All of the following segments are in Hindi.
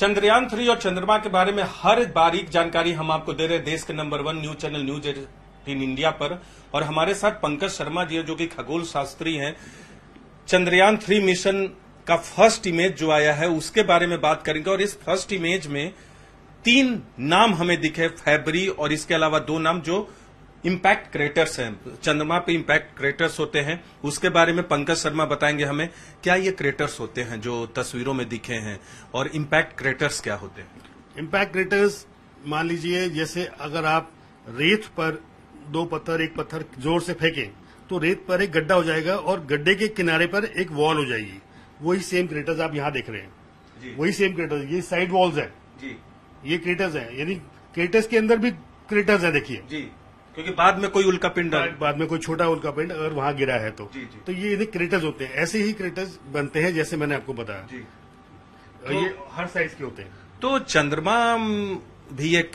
चंद्रयान 3 और चंद्रमा के बारे में हर बारीक जानकारी हम आपको दे रहे हैं देश के number 1 news channel news 18 India पर। और हमारे साथ पंकज शर्मा जी है जो कि खगोल शास्त्री हैं। चंद्रयान 3 मिशन का फर्स्ट इमेज जो आया है उसके बारे में बात करेंगे। और इस फर्स्ट इमेज में 3 नाम हमें दिखे, फैबरी और इसके अलावा 2 नाम जो इम्पैक्ट क्रेटर्स हैं। चंद्रमा पे इम्पैक्ट क्रेटर्स होते हैं, उसके बारे में पंकज शर्मा बताएंगे हमें। क्या ये क्रेटर्स होते हैं जो तस्वीरों में दिखे हैं और इम्पैक्ट क्रेटर्स क्या होते हैं? इम्पैक्ट क्रेटर्स मान लीजिए जैसे अगर आप रेत पर 2 पत्थर एक पत्थर जोर से फेंकें तो रेत पर एक गड्ढा हो जाएगा और गड्ढे के किनारे पर एक वॉल हो जाएगी। वही सेम क्रेटर्स आप यहाँ देख रहे हैं, वही सेम क्रेटर्स, ये साइड वॉल्स है जी, ये क्रेटर्स है। यानी क्रेटर्स के अंदर भी क्रेटर्स है, देखिए जी, क्योंकि बाद में कोई उल्का पिंड, बाद में कोई छोटा उल्का पिंड अगर वहां गिरा है तो ये क्रेटर्स होते हैं। ऐसे ही क्रेटर्स बनते हैं जैसे मैंने आपको बताया जी। तो ये हर साइज के होते हैं। तो चंद्रमा भी एक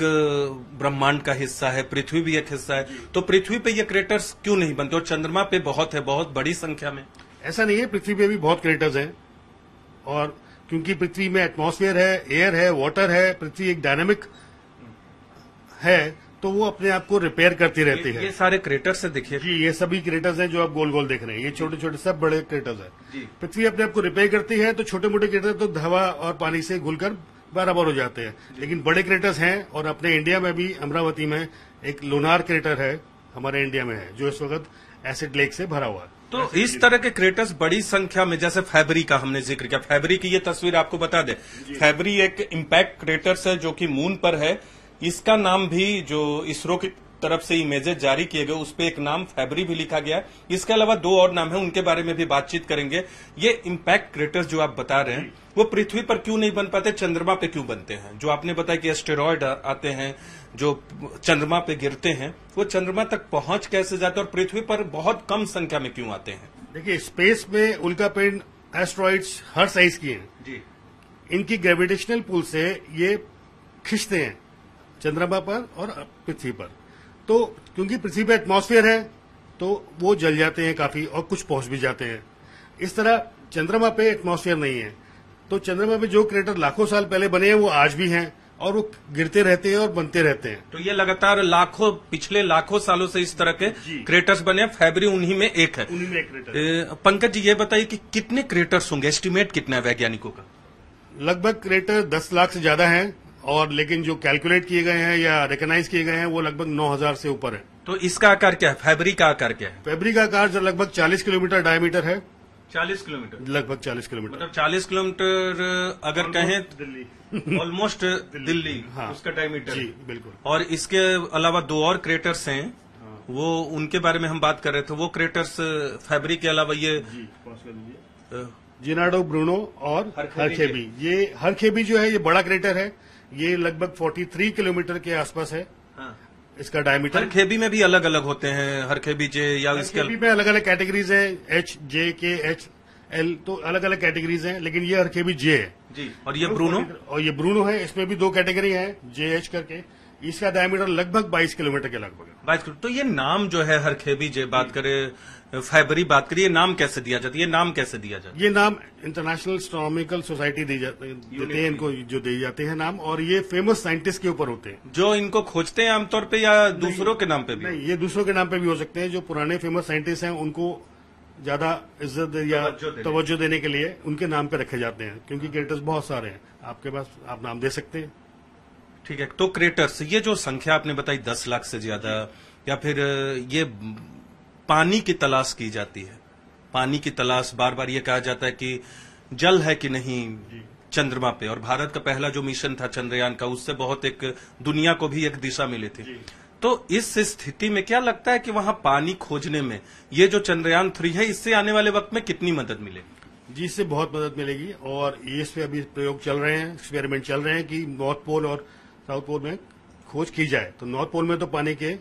ब्रह्मांड का हिस्सा है, पृथ्वी भी एक हिस्सा है, तो पृथ्वी पे ये क्रेटर्स क्यों नहीं बनते? और चंद्रमा पे बहुत है, बहुत बड़ी संख्या में। ऐसा नहीं है, पृथ्वी पे भी बहुत क्रेटर्स हैं। और क्योंकि पृथ्वी में एटमॉस्फेयर है, एयर है, वाटर है, पृथ्वी एक डायनामिक है, तो वो अपने आप को रिपेयर करती रहती है। ये सारे क्रेटर्स है, देखिए जी, ये सभी क्रेटर्स हैं जो आप गोल गोल देख रहे हैं। ये छोटे छोटे सब बड़े क्रेटर्स हैं। पृथ्वी अपने आप को रिपेयर करती है, तो छोटे मोटे क्रेटर तो हवा और पानी से घुलकर बराबर हो जाते हैं। लेकिन बड़े क्रेटर्स हैं, और अपने इंडिया में भी अमरावती में एक लूनार क्रेटर है, हमारे इंडिया में है, जो इस वक्त एसिड लेक से भरा हुआ है। तो इस तरह के क्रेटर्स बड़ी संख्या में, जैसे फैबरी का हमने जिक्र किया, फैबरी की ये तस्वीर आपको बता दें। फैबरी एक इम्पैक्ट क्रेटर्स है जो कि मून पर है। इसका नाम भी जो इसरो की तरफ से इमेजेस जारी किए गए उस पे एक नाम फैबरी भी लिखा गया है। इसके अलावा 2 और नाम है, उनके बारे में भी बातचीत करेंगे। ये इम्पैक्ट क्रेटर्स जो आप बता रहे हैं वो पृथ्वी पर क्यों नहीं बन पाते, चंद्रमा पे क्यों बनते हैं? जो आपने बताया कि एस्टेरॉयड आते हैं जो चंद्रमा पे गिरते हैं, वो चंद्रमा तक पहुंच कैसे जाते हैं और पृथ्वी पर बहुत कम संख्या में क्यों आते हैं? देखिए, स्पेस में उल्कापिंड एस्ट्रॉइड्स हर साइज की हैं जी। इनकी ग्रेविटेशनल पुल से ये खिंचते हैं चंद्रमा पर और पृथ्वी पर। तो क्योंकि पृथ्वी पर एटमॉस्फेयर है तो वो जल जाते हैं काफी, और कुछ पहुंच भी जाते हैं। इस तरह चंद्रमा पे एटमॉस्फेयर नहीं है, तो चंद्रमा पे जो क्रेटर लाखों साल पहले बने हैं वो आज भी हैं, और वो गिरते रहते हैं और बनते रहते हैं। तो ये लगातार पिछले लाखों सालों से इस तरह के क्रेटर्स बने हैं। फैबरी उन्हीं में एक है। उन्हीं में एक क्रेटर। पंकज जी, ये बताइए कि कितने क्रेटर्स होंगे, एस्टिमेट कितना है वैज्ञानिकों का? लगभग क्रेटर 10 लाख से ज्यादा हैं, और लेकिन जो कैलकुलेट किए गए हैं या रिकॉग्नाइज किए गए हैं वो लगभग 9000 से ऊपर है। तो इसका आकार क्या है? फैबरी का आकार क्या है? फैबरी का आकार लगभग 40 किलोमीटर डायमीटर है। 40 किलोमीटर? लगभग 40 किलोमीटर, मतलब 40 किलोमीटर अगर कहें दिल्ली ऑलमोस्ट दिल्ली, हाँ, उसका डायमीटर जी, बिल्कुल। और इसके अलावा 2 और क्रेटर्स हैं, वो उनके बारे में हम बात कर रहे थे। वो क्रेटर्स फैबरी के अलावा ये जिनाडो ब्रूनो और हरखेबी। ये हरखेबी जो है ये बड़ा क्रेटर है, ये लगभग 43 किलोमीटर के आसपास है। हाँ। इसका डायमीटर। हरखेबी में भी अलग अलग होते हैं, हरखेबी जे या इसके में अलग अलग कैटेगरीज हैं, H, J, K, H, L, तो अलग अलग कैटेगरीज हैं। लेकिन ये हरखेबी जे है जी। और ये ब्रूनो? और ये ब्रूनो है, इसमें भी 2 कैटेगरी है, JH करके। इसका डायमीटर लगभग 22 किलोमीटर के लगभग है। 22 किलोमीटर। तो ये नाम जो है हरखेबी जे बात करें, फैबरी बात करिए, नाम कैसे दिया जाता है? ये नाम कैसे दिया जाता है? ये नाम इंटरनेशनल एस्ट्रोनॉमिकल सोसाइटी देते हैं इनको, जो दिए जाते हैं नाम, और ये फेमस साइंटिस्ट के ऊपर होते हैं जो इनको खोजते हैं आमतौर पे, या दूसरों के नाम पे भी? नहीं, ये दूसरों के नाम पे भी हो सकते हैं। जो पुराने फेमस साइंटिस्ट हैं उनको ज्यादा इज्जत या तवज्जो देने के लिए उनके नाम पे रखे जाते हैं, क्योंकि क्रेटर्स बहुत सारे हैं। आपके पास आप नाम दे सकते हैं। ठीक है। तो क्रेटर्स, ये जो संख्या आपने बताई 10 लाख से ज्यादा, या फिर ये पानी की तलाश की जाती है, पानी की तलाश, बार बार ये कहा जाता है कि जल है कि नहीं चंद्रमा पे। और भारत का पहला जो मिशन था चंद्रयान का, उससे बहुत एक दुनिया को भी एक दिशा मिली थी। तो इस स्थिति में क्या लगता है कि वहां पानी खोजने में ये जो चंद्रयान 3 है, इससे आने वाले वक्त में कितनी मदद मिलेगी? जी, इससे बहुत मदद मिलेगी। और इस पे अभी प्रयोग चल रहे हैं, एक्सपेरिमेंट चल रहे हैं कि नॉर्थ पोल और साउथ पोल में खोज की जाए। तो नॉर्थ पोल में तो पानी के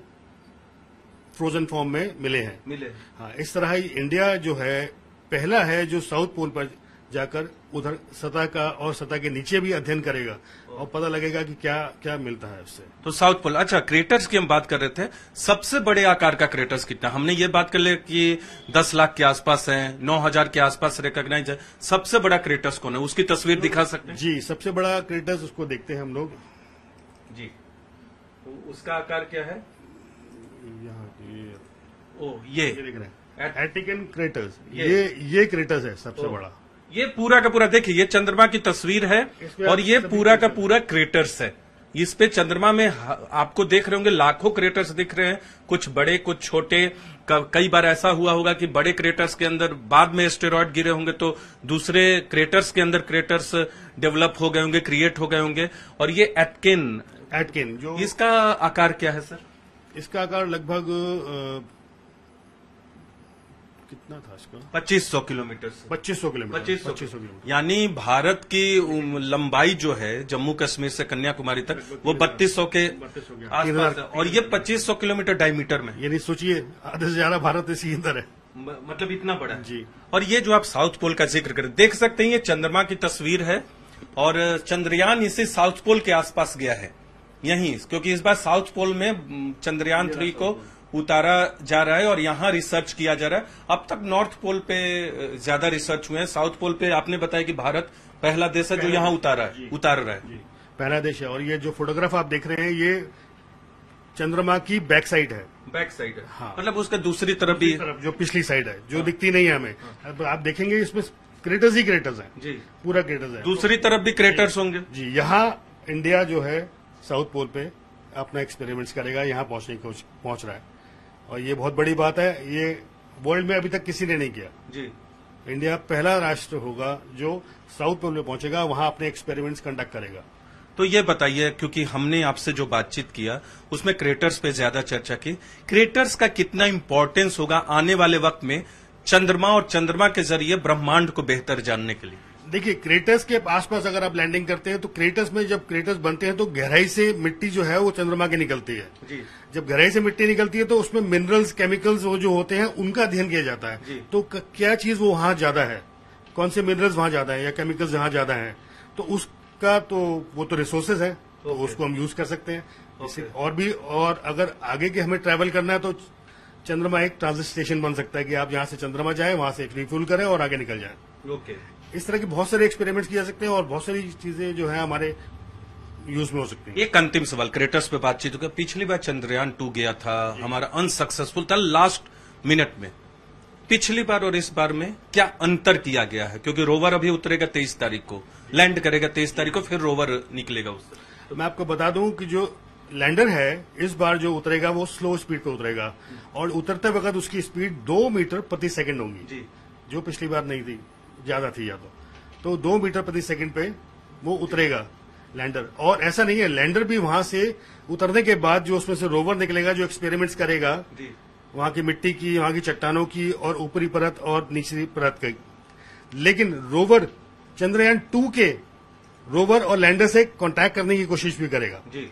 फ्रोजन फॉर्म में मिले हैं। मिले। हाँ, इस तरह ही इंडिया जो है पहला है जो साउथ पोल पर जाकर उधर सतह का और सतह के नीचे भी अध्ययन करेगा और पता लगेगा कि क्या क्या मिलता है उससे। तो साउथ पोल, अच्छा क्रेटर्स की हम बात कर रहे थे, सबसे बड़े आकार का क्रेटर्स कितना? हमने ये बात कर लिया कि 10 लाख के आसपास है, 9,000 के आसपास रिकॉग्नाइज है। सबसे बड़ा क्रेटर्स कौन है, उसकी तस्वीर दिखा सकते हैं? जी, सबसे बड़ा क्रेटर्स उसको देखते हैं हम लोग जी। उसका आकार क्या है? यहाँ ये देख रहे हैं एटिकन क्रेटर्स, ये ये क्रेटर्स है सबसे बड़ा। ये पूरा का पूरा देखिए, ये चंद्रमा की तस्वीर है और ये पूरा का पूरा क्रेटर्स है। इस पे चंद्रमा में आपको देख रहे होंगे लाखों क्रेटर्स दिख रहे हैं, कुछ बड़े कुछ छोटे। कई बार ऐसा हुआ होगा कि बड़े क्रेटर्स के अंदर बाद में एस्टेरॉयड गिरे होंगे तो दूसरे क्रेटर्स के अंदर क्रेटर्स डेवलप हो गए होंगे, क्रिएट हो गए होंगे। और ये एटकिन जो इसका आकार क्या है सर? इसका आकार लगभग कितना था इसका? 2500 किलोमीटर से 2500 किलोमीटर। 2500 किलोमीटर, यानी भारत की लंबाई जो है जम्मू कश्मीर से कन्याकुमारी तक वो 3200 के आसपास है और ये 2500 किलोमीटर डायमीटर में। यानी सोचिए आधे से ज्यादा भारत इसी अंदर है, मतलब इतना बड़ा है जी। और ये जो आप साउथ पोल का जिक्र करें, देख सकते हैं ये चंद्रमा की तस्वीर है और चंद्रयान इसी साउथ पोल के आसपास गया है यहीं, क्योंकि इस बार साउथ पोल में चंद्रयान 3 को उतारा जा रहा है और यहाँ रिसर्च किया जा रहा है। अब तक नॉर्थ पोल पे ज्यादा रिसर्च हुए हैं, साउथ पोल पे आपने बताया कि भारत पहला देश है जो यहाँ उतार रहा है। पहला देश है। और ये जो फोटोग्राफ आप देख रहे हैं ये चंद्रमा की बैक साइड है। बैक साइड है, हाँ। मतलब उसका दूसरी तरफ भी, जो पिछली साइड है जो दिखती नहीं है हमें, आप देखेंगे इसमें क्रेटर्स ही क्रेटर्स हैं जी, पूरा क्रेटर्स है। दूसरी तरफ भी क्रेटर्स होंगे जी। यहाँ इंडिया जो है साउथ पोल पे अपना एक्सपेरिमेंट्स करेगा, यहाँ पहुंचने की पहुंच रहा है और ये बहुत बड़ी बात है। ये वर्ल्ड में अभी तक किसी ने नहीं किया जी। इंडिया पहला राष्ट्र होगा जो साउथ पोल में पहुंचेगा, वहां अपने एक्सपेरिमेंट्स कंडक्ट करेगा। तो ये बताइए, क्योंकि हमने आपसे जो बातचीत किया उसमें क्रेटर्स पे ज्यादा चर्चा की, क्रेटर्स का कितना इंपॉर्टेंस होगा आने वाले वक्त में चंद्रमा और चंद्रमा के जरिए ब्रह्मांड को बेहतर जानने के लिए? देखिए, क्रेटर्स के आसपास अगर आप लैंडिंग करते हैं तो क्रेटर्स में जब क्रेटर्स बनते हैं तो गहराई से मिट्टी जो है वो चंद्रमा की निकलती है जी। जब गहराई से मिट्टी निकलती है तो उसमें मिनरल्स, केमिकल्स वो जो होते हैं उनका अध्ययन किया जाता है जी। तो क्या चीज वो वहां ज्यादा है, कौन से मिनरल्स वहां ज्यादा है या केमिकल्स जहां ज्यादा है, तो उसका तो वो तो रिसोर्सेज है तो उसको हम यूज कर सकते हैं। और अगर आगे के हमें ट्रैवल करना है तो चंद्रमा एक ट्रांजिट स्टेशन बन सकता है कि आप जहां से चंद्रमा जाए वहां से रिफ्यूल करें और आगे निकल जाए। ओके, इस तरह के बहुत सारे एक्सपेरिमेंट्स किए जा सकते हैं और बहुत सारी चीजें जो है हमारे यूज में हो सकती है। एक अंतिम सवाल, क्रेटर्स पे बातचीत हो गया, पिछली बार चंद्रयान 2 गया था, हमारा अनसक्सेसफुल था लास्ट मिनट में। पिछली बार और इस बार में क्या अंतर किया गया है? क्योंकि रोवर अभी उतरेगा 23 तारीख को, लैंड करेगा 23 तारीख को, फिर रोवर निकलेगा उससे। तो मैं आपको बता दूं कि जो लैंडर है इस बार जो उतरेगा वो स्लो स्पीड पे उतरेगा और उतरते वक्त उसकी स्पीड 2 मीटर प्रति सेकंड होगी जी। जो पिछली बार नहीं थी, ज्यादा थी या तो 2 मीटर प्रति सेकंड पे वो उतरेगा लैंडर। और ऐसा नहीं है, लैंडर भी वहां से उतरने के बाद जो उसमें से रोवर निकलेगा जो एक्सपेरिमेंट्स करेगा जी। वहां की मिट्टी की, वहां की चट्टानों की और ऊपरी परत और निचली परत की। लेकिन रोवर चंद्रयान 2 के रोवर और लैंडर से कांटेक्ट करने की कोशिश भी करेगा जी,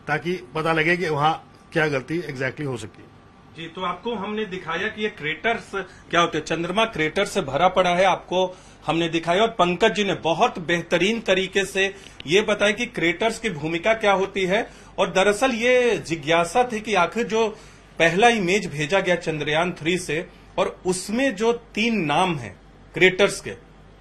ताकि पता लगे कि वहां क्या गलती एग्जैक्टली हो सकती है। जी। तो आपको हमने दिखाया कि ये क्रेटर्स क्या होते हैं, चंद्रमा क्रेटर से भरा पड़ा है, आपको हमने दिखाया। और पंकज जी ने बहुत बेहतरीन तरीके से ये बताया कि क्रेटर्स की भूमिका क्या होती है। और दरअसल ये जिज्ञासा थी कि आखिर जो पहला इमेज भेजा गया चंद्रयान 3 से और उसमें जो 3 नाम हैं क्रेटर्स के,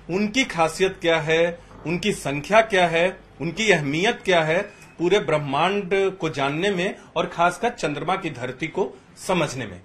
उनकी खासियत क्या है, उनकी संख्या क्या है, उनकी अहमियत क्या है पूरे ब्रह्मांड को जानने में और खासकर चंद्रमा की धरती को समझने में।